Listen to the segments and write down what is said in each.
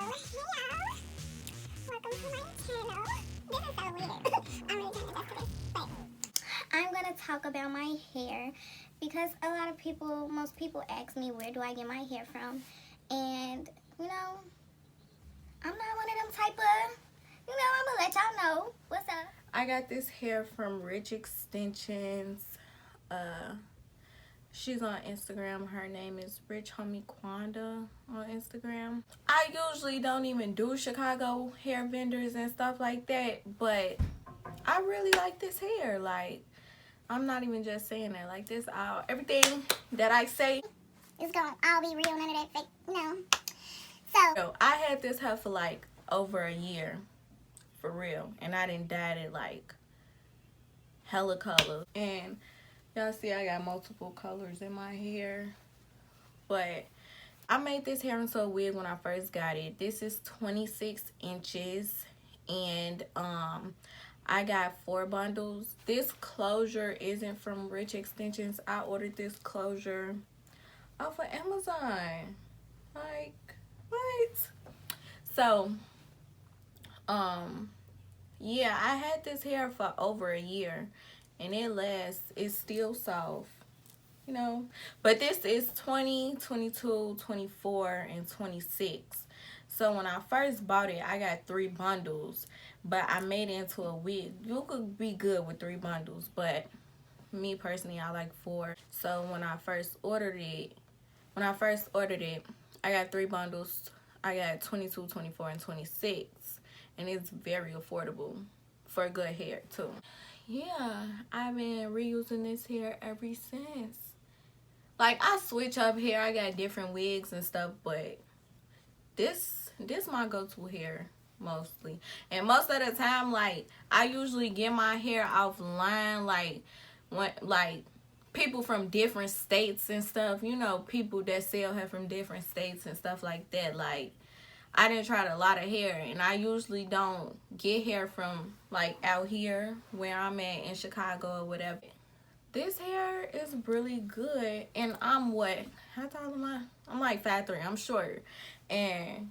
Welcome to my channel. This is so weird. I'm really trying to adjust to this, but I'm gonna talk about my hair because a lot of people, most people ask me where do I get my hair from, and you know, I'm not one of them type of, I'm gonna let y'all know what's up. I got this hair from Rich Extensions. She's on Instagram. Her name is Rich Homie Quanda on Instagram. I usually don't even do Chicago hair vendors and stuff like that, but I really like this hair. Like, I'm not even just saying that. Like, this, everything that I say, It's gonna all be real, none of that fake, So, I had this hair for like over a year, for real. And I done dyed it like hella colors. And y'all see I got multiple colors in my hair. But I made this hair into a wig when I first got it. This is 26 inches. And I got 4 bundles. This closure isn't from Rich Extensions. I ordered this closure off of Amazon. Like, what? So, yeah, I had this hair for over a year. And it lasts. It's still soft. You know, but this is 20, 22, 24, and 26. So when I first bought it, I got 3 bundles, but I made it into a wig. You could be good with 3 bundles, but me personally, I like 4. So when I first ordered it, I got 3 bundles. I got 22, 24, and 26, and it's very affordable for good hair too. Yeah, I've been reusing this hair ever since. Like, I switch up hair. I got different wigs and stuff, but this my go-to hair mostly. And most of the time, like, I usually get my hair offline, like, when, like, people from different states and stuff. You know, people that sell hair from different states and stuff like that. Like, I done tried a lot of hair, and I usually don't get hair from, like, out here where I'm at in Chicago or whatever. This hair is really good, and I'm what? How tall am I? I'm like 5'3". I'm short, and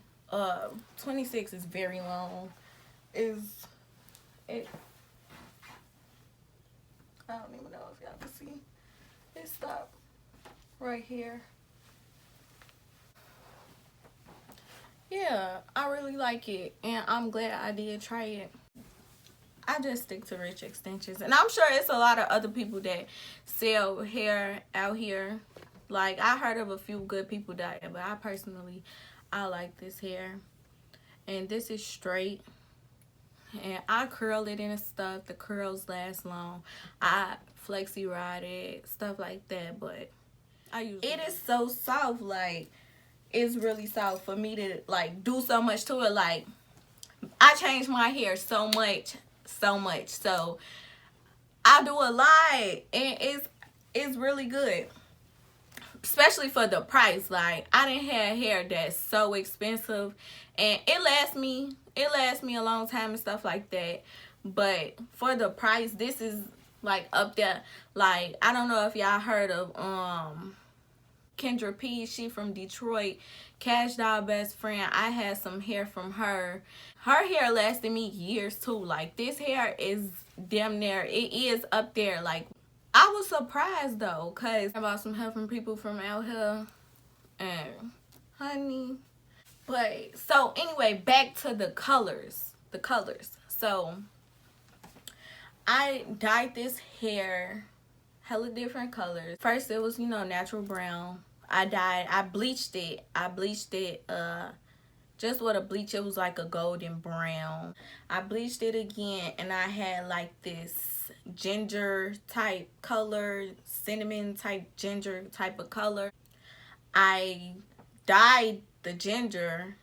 26 is very long. I don't even know if y'all can see. It stopped right here. Yeah, I really like it, and I'm glad I did try it. I just stick to Rich Extensions. And I'm sure it's a lot of other people that sell hair out here. Like, I heard of a few good people that, but I like this hair. And this is straight. And I curl it and stuff. The curls last long. I flexi ride it, stuff like that. But it is so soft. Like, it's really soft for me to, like, do so much to it. Like, I change my hair so much. So I do a lot, and it's really good, especially for the price. Like, I didn't have hair that's so expensive, and it lasts me a long time and stuff like that. But for the price, this is like up there. Like, I don't know if y'all heard of Kendra P. She from Detroit. Cash Doll best friend. I had some hair from her. Her hair lasted me years too. Like, this hair is damn near, it is up there. Like, I was surprised though, cause I bought some hair from people from out here, and honey. But so anyway, back to the colors. So I dyed this hair hella different colors. First it was, natural brown. I bleached it. Just with a bleach, it was like a golden brown. I bleached it again, and I had like this ginger type color, cinnamon type ginger type of color. I dyed the ginger.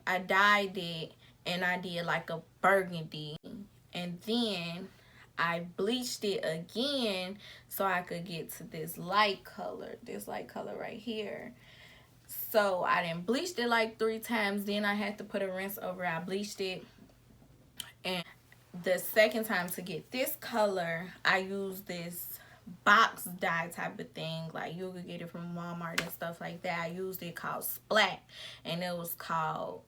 I dyed it, and I did like a burgundy. And then I bleached it again so I could get to this light color right here. So I done bleached it like 3 times. Then I had to put a rinse over. I bleached it. And the second time to get this color, I used this box dye type of thing. Like, you could get it from Walmart and stuff like that. I used it called Splat. And it was called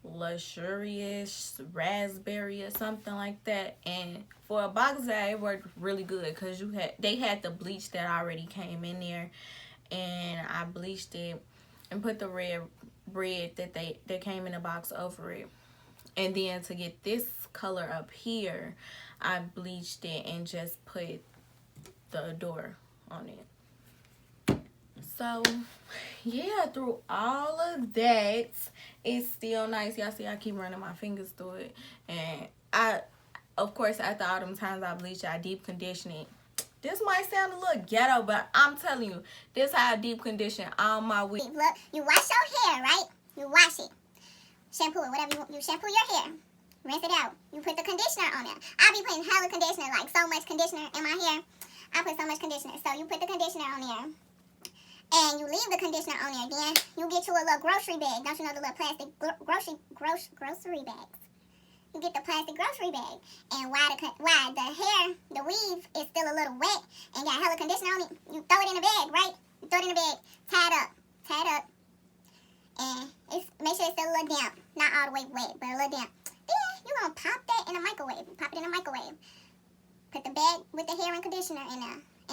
luxurious raspberry or something like that. And for a box dye, it worked really good because they had the bleach that already came in there, and I bleached it and put the red that came in the box over it. And then to get this color up here, I bleached it and just put the Adore on it. So yeah, through all of that, it's still nice. Y'all see I keep running my fingers through it. And of course, after all them times I bleach, I deep condition it. This might sound a little ghetto, but I'm telling you, this how I deep condition all my week. Look, you wash your hair, right? You wash it. Shampoo it, whatever you shampoo your hair. Rinse it out. You put the conditioner on it. I be putting hella conditioner, like so much conditioner in my hair. I put so much conditioner. So you put the conditioner on there. And you leave the conditioner on there. Then you get you a little grocery bag. Don't you know the little plastic grocery bags? You get the plastic grocery bag. And while the hair, the weave is still a little wet and got hella conditioner on it, you throw it in a bag, right? You throw it in a bag, tie it up. And make sure it's still a little damp. Not all the way wet, but a little damp. Then you're going to pop that in the microwave. Pop it in the microwave. Put the bag with the hair and conditioner in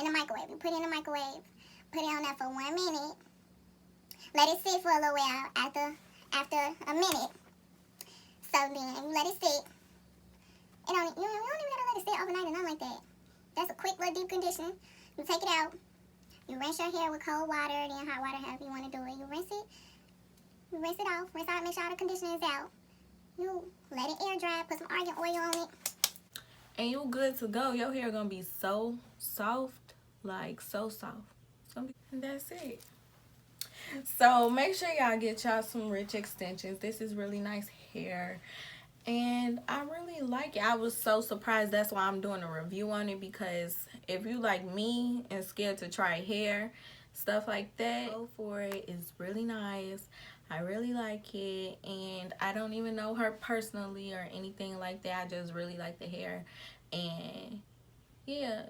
the microwave. You put it in the microwave. Put it on there for 1 minute. Let it sit for a little while after a minute. So then you let it sit. You don't even gotta let it sit overnight or nothing like that. That's a quick little deep conditioning. You take it out. You rinse your hair with cold water, then hot water, however you want to do it. You rinse it. You rinse it off. Rinse out, make sure all the conditioner is out. You let it air dry. Put some argan oil on it. And you good to go. Your hair gonna be so soft, like so soft. And that's it. So make sure y'all get y'all some rich extensions. This is really nice hair, and I really like it. I was so surprised. That's why I'm doing a review on it, because if you like me and scared to try hair stuff like that, go for it. It's really nice. I really like it, and I don't even know her personally or anything like that. I just really like the hair, and yeah,